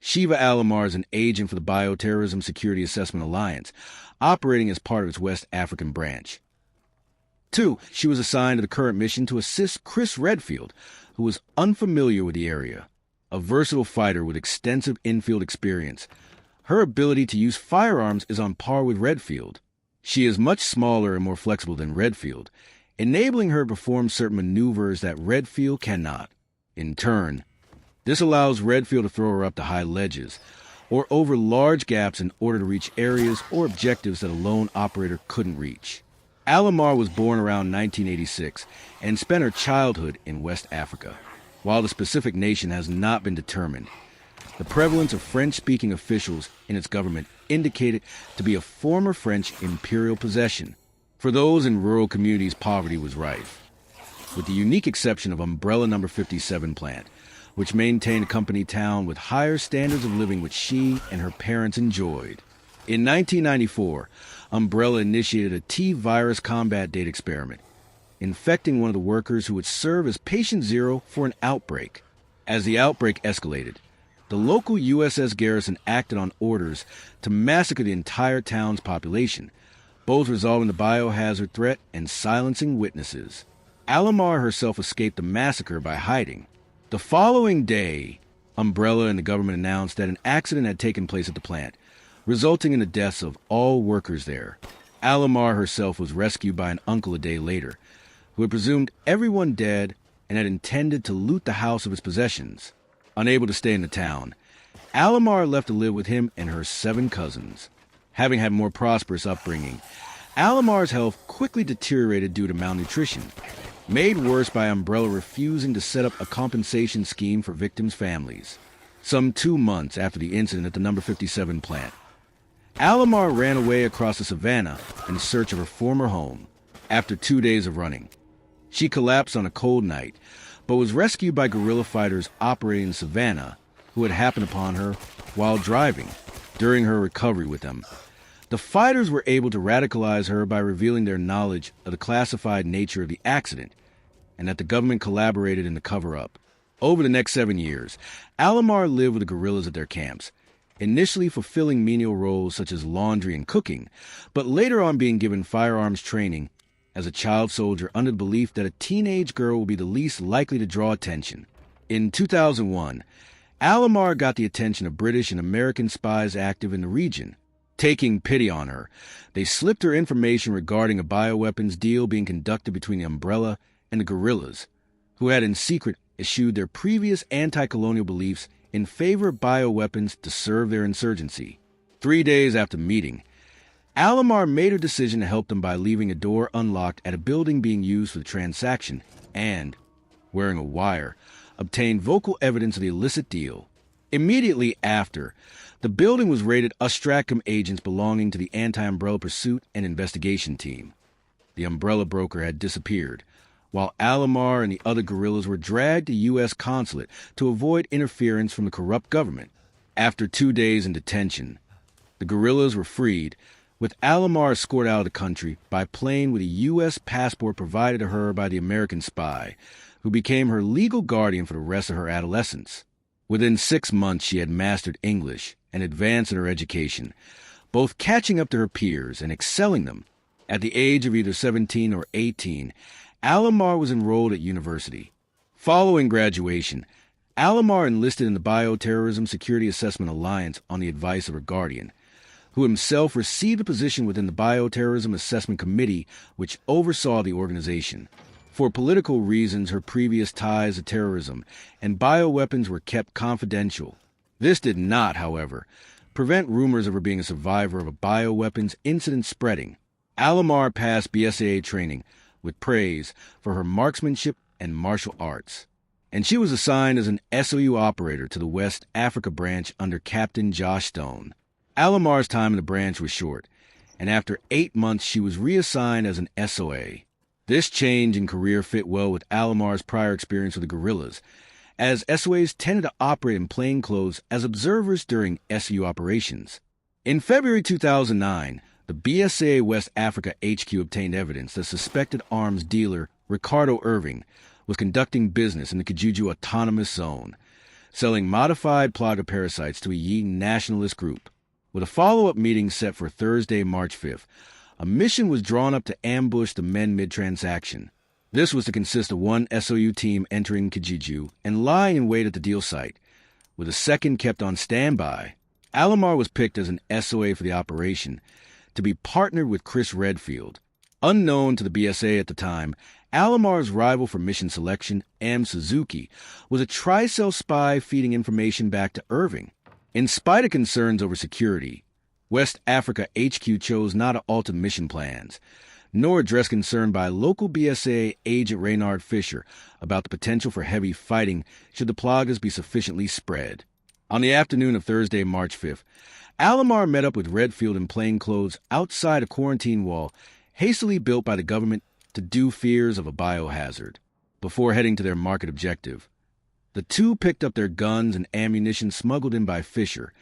Sheva Alomar is an agent for the Bioterrorism Security Assessment Alliance, operating as part of its West African branch. 2. She was assigned to the current mission to assist Chris Redfield, who was unfamiliar with the area. A versatile fighter with extensive infield experience, her ability to use firearms is on par with Redfield. She is much smaller and more flexible than Redfield, enabling her to perform certain maneuvers that Redfield cannot. In turn, this allows Redfield to throw her up to high ledges or over large gaps in order to reach areas or objectives that a lone operator couldn't reach. Alomar was born around 1986 and spent her childhood in West Africa. While the specific nation has not been determined, the prevalence of French-speaking officials in its government indicated to be a former French imperial possession. For those in rural communities, poverty was rife, with the unique exception of Umbrella No. 57 plant, which maintained a company town with higher standards of living which she and her parents enjoyed. In 1994, Umbrella initiated a T-virus combat date experiment, infecting one of the workers who would serve as patient zero for an outbreak. As the outbreak escalated, the local USS Garrison acted on orders to massacre the entire town's population, both resolving the biohazard threat and silencing witnesses. Alomar herself escaped the massacre by hiding. The following day, Umbrella and the government announced that an accident had taken place at the plant, resulting in the deaths of all workers there. Alomar herself was rescued by an uncle a day later, who had presumed everyone dead and had intended to loot the house of its possessions. Unable to stay in the town, Alomar left to live with him and her 7 cousins. Having had a more prosperous upbringing, Alomar's health quickly deteriorated due to malnutrition, made worse by Umbrella refusing to set up a compensation scheme for victims' families. Some 2 months after the incident at the No. 57 plant, Alomar ran away across the savannah in search of her former home. After 2 days of running, she collapsed on a cold night, but was rescued by guerrilla fighters operating in the savannah who had happened upon her while driving. During her recovery with them, the fighters were able to radicalize her by revealing their knowledge of the classified nature of the accident and that the government collaborated in the cover-up. Over the next 7 years, Alomar lived with the guerrillas at their camps, initially fulfilling menial roles such as laundry and cooking, but later on being given firearms training as a child soldier under the belief that a teenage girl will be the least likely to draw attention. In 2001, Alomar got the attention of British and American spies active in the region. Taking pity on her, they slipped her information regarding a bioweapons deal being conducted between the Umbrella and the guerrillas, who had in secret eschewed their previous anti-colonial beliefs in favor of bioweapons to serve their insurgency. 3 days after meeting, Alomar made her decision to help them by leaving a door unlocked at a building being used for the transaction and, wearing a wire, obtained vocal evidence of the illicit deal. Immediately after, the building was raided Ostracum agents belonging to the Anti-Umbrella Pursuit and Investigation Team. The Umbrella broker had disappeared, while Alomar and the other guerrillas were dragged to U.S. consulate to avoid interference from the corrupt government. After 2 days in detention, the guerrillas were freed, with Alomar escorted out of the country by plane with a U.S. passport provided to her by the American spy, who became her legal guardian for the rest of her adolescence. Within 6 months, she had mastered English and advanced in her education, both catching up to her peers and excelling them. At the age of either 17 or 18, Alomar was enrolled at university. Following graduation, Alomar enlisted in the Bioterrorism Security Assessment Alliance on the advice of her guardian, who himself received a position within the Bioterrorism Assessment Committee, which oversaw the organization. For political reasons, her previous ties to terrorism and bioweapons were kept confidential. This did not, however, prevent rumors of her being a survivor of a bioweapons incident spreading. Alomar passed BSAA training with praise for her marksmanship and martial arts, and she was assigned as an SOU operator to the West Africa branch under Captain Josh Stone. Alomar's time in the branch was short, and after 8 months she was reassigned as an SOA. This change in career fit well with Alomar's prior experience with the guerrillas, as SOAs tended to operate in plain clothes as observers during SU operations. In February 2009, the BSAA West Africa HQ obtained evidence that suspected arms dealer Ricardo Irving was conducting business in the Kijuju Autonomous Zone. selling modified plaga parasites to a Yi nationalist group. With a follow-up meeting set for Thursday, March 5th, a mission was drawn up to ambush the men mid-transaction. This was to consist of one SOU team entering Kijiju and lying in wait at the deal site, with a second kept on standby. Alomar was picked as an SOA for the operation, to be partnered with Chris Redfield. Unknown to the BSA at the time, Alomar's rival for mission selection, M. Suzuki, was a Tricell spy feeding information back to Irving. In spite of concerns over security, West Africa HQ chose not to alter the mission plans, nor address concern by local BSA agent Reynard Fisher about the potential for heavy fighting should the plagas be sufficiently spread. On the afternoon of Thursday, March 5th, Alomar met up with Redfield in plain clothes outside a quarantine wall hastily built by the government to do fears of a biohazard. Before heading to their market objective, the two picked up their guns and ammunition smuggled in by Fisher,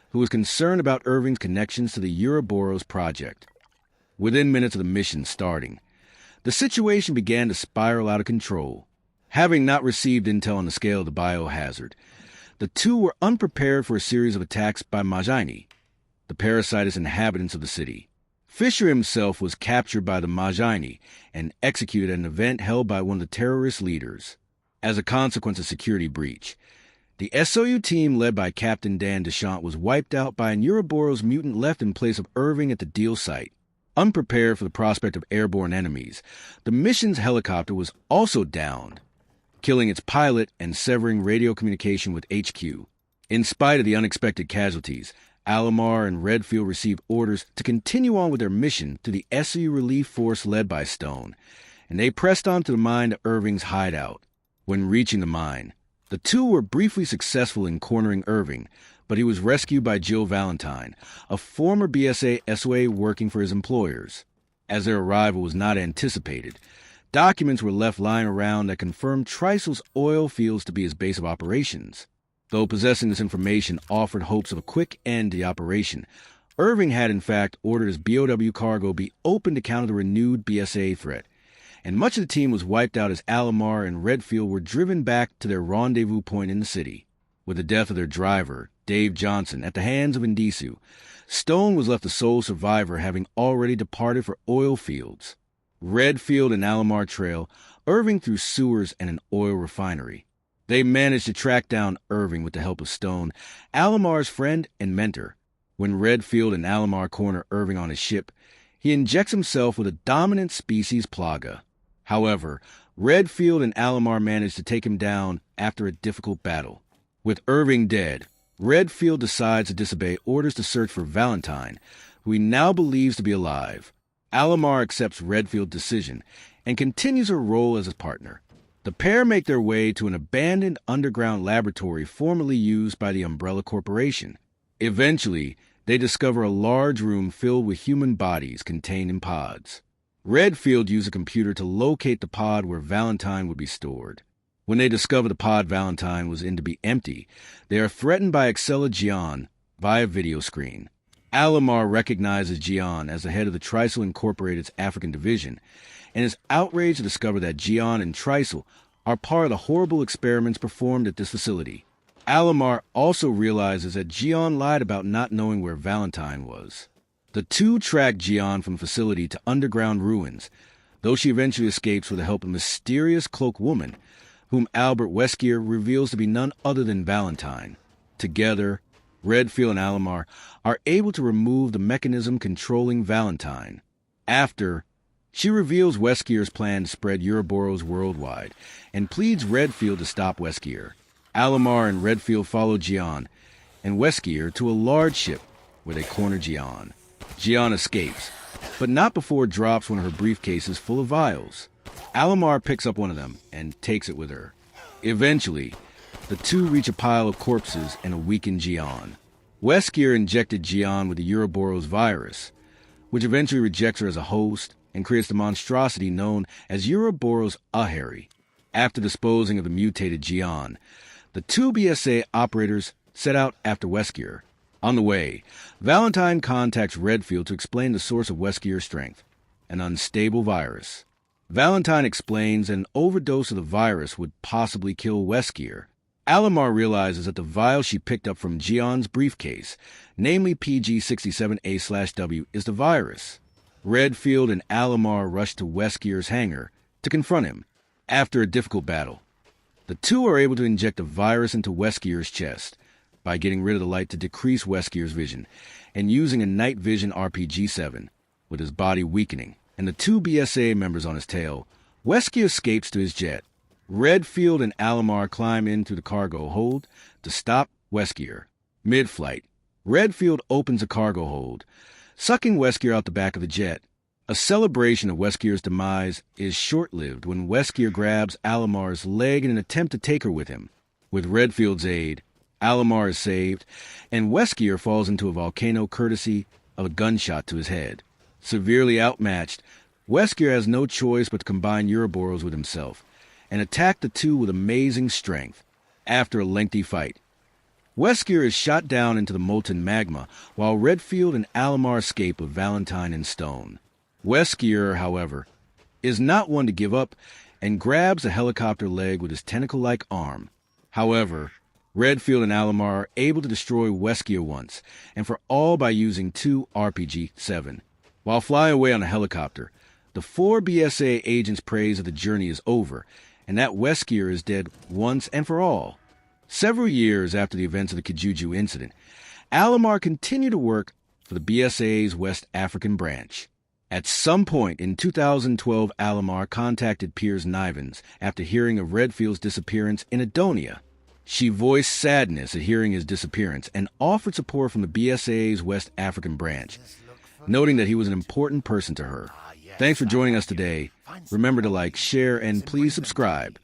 who was concerned about Irving's connections to the Ouroboros project. Within minutes of the mission starting, the situation began to spiral out of control. Having not received intel on the scale of the biohazard, the two were unprepared for a series of attacks by Majani, the parasitous inhabitants of the city. Fisher himself was captured by the Majani and executed at an event held by one of the terrorist leaders. As a consequence of security breach, the SOU team led by Captain Dan Deschamps was wiped out by an Ouroboros mutant left in place of Irving at the deal site. Unprepared for the prospect of airborne enemies, the mission's helicopter was also downed, killing its pilot and severing radio communication with HQ. In spite of the unexpected casualties, Alomar and Redfield received orders to continue on with their mission to the SU relief force led by Stone, and they pressed on to the mine to Irving's hideout. When reaching the mine, the two were briefly successful in cornering Irving, but he was rescued by Jill Valentine, a former BSA SOA working for his employers. As their arrival was not anticipated, documents were left lying around that confirmed Tricell's oil fields to be his base of operations. Though possessing this information offered hopes of a quick end to the operation, Irving had in fact ordered his BOW cargo be opened to counter the renewed BSA threat, and much of the team was wiped out as Alomar and Redfield were driven back to their rendezvous point in the city. With the death of their driver, Dave Johnson, at the hands of Indisu, Stone was left the sole survivor, having already departed for oil fields. Redfield and Alomar trail Irving through sewers and an oil refinery. They managed to track down Irving with the help of Stone, Alomar's friend and mentor. When Redfield and Alomar corner Irving on his ship, he injects himself with a dominant species plaga. However, Redfield and Alomar manage to take him down after a difficult battle. With Irving dead, Redfield decides to disobey orders to search for Valentine, who he now believes to be alive. Alomar accepts Redfield's decision and continues her role as his partner. The pair make their way to an abandoned underground laboratory formerly used by the Umbrella Corporation. Eventually, they discover a large room filled with human bodies contained in pods. Redfield used a computer to locate the pod where Valentine would be stored. When they discover the pod Valentine was in to be empty, they are threatened by Excella Gian via video screen. Alomar recognizes Gian as the head of the Tricell Incorporated's African division, and is outraged to discover that Gian and Tricell are part of the horrible experiments performed at this facility. Alomar also realizes that Gian lied about not knowing where Valentine was. The two track Gian from the facility to underground ruins, though she eventually escapes with the help of a mysterious cloaked woman, whom Albert Weskier reveals to be none other than Valentine. Together, Redfield and Alomar are able to remove the mechanism controlling Valentine. After, she reveals Weskier's plan to spread Ouroboros worldwide and pleads Redfield to stop Weskier. Alomar and Redfield follow Gian and Weskier to a large ship where they corner Gian. Gian escapes, but not before it drops one of her briefcases full of vials. Alomar picks up one of them and takes it with her. Eventually, the two reach a pile of corpses and a weakened Gian. Weskier injected Gian with the Ouroboros virus, which eventually rejects her as a host and creates the monstrosity known as Ouroboros Aheri. After disposing of the mutated Gian, the two BSA operators set out after Weskier. On the way, Valentine contacts Redfield to explain the source of Weskier's strength, an unstable virus. Valentine explains an overdose of the virus would possibly kill Weskier. Alomar realizes that the vial she picked up from Gion's briefcase, namely PG-67A/W, is the virus. Redfield and Alomar rush to Weskier's hangar to confront him. After a difficult battle, the two are able to inject the virus into Weskier's chest by getting rid of the light to decrease Weskier's vision and using a night vision RPG-7 with his body weakening and the two BSA members on his tail. Weskier escapes to his jet. Redfield and Alomar climb in through the cargo hold to stop Weskier. Mid-flight, Redfield opens a cargo hold, sucking Weskier out the back of the jet. A celebration of Weskier's demise is short-lived when Weskier grabs Alomar's leg in an attempt to take her with him. With Redfield's aid, Alomar is saved, and Weskier falls into a volcano courtesy of a gunshot to his head. Severely outmatched, Weskier has no choice but to combine Ouroboros with himself and attack the two with amazing strength. After a lengthy fight, Weskier is shot down into the molten magma, while Redfield and Alomar escape with Valentine and Stone. Weskier, however, is not one to give up and grabs a helicopter leg with his tentacle-like arm. However, Redfield and Alomar are able to destroy Weskier once and for all by using two RPG-7. While flying away on a helicopter, the four BSA agents praise that the journey is over and that Weskier is dead once and for all. Several years after the events of the Kijuju incident, Alomar continued to work for the BSA's West African branch. At some point in 2012, Alomar contacted Piers Nivens after hearing of Redfield's disappearance in Adonia. She voiced sadness at hearing his disappearance and offered support from the BSA's West African branch, noting that he was an important person to her. Thanks for joining us today. Remember to like, share, and please subscribe.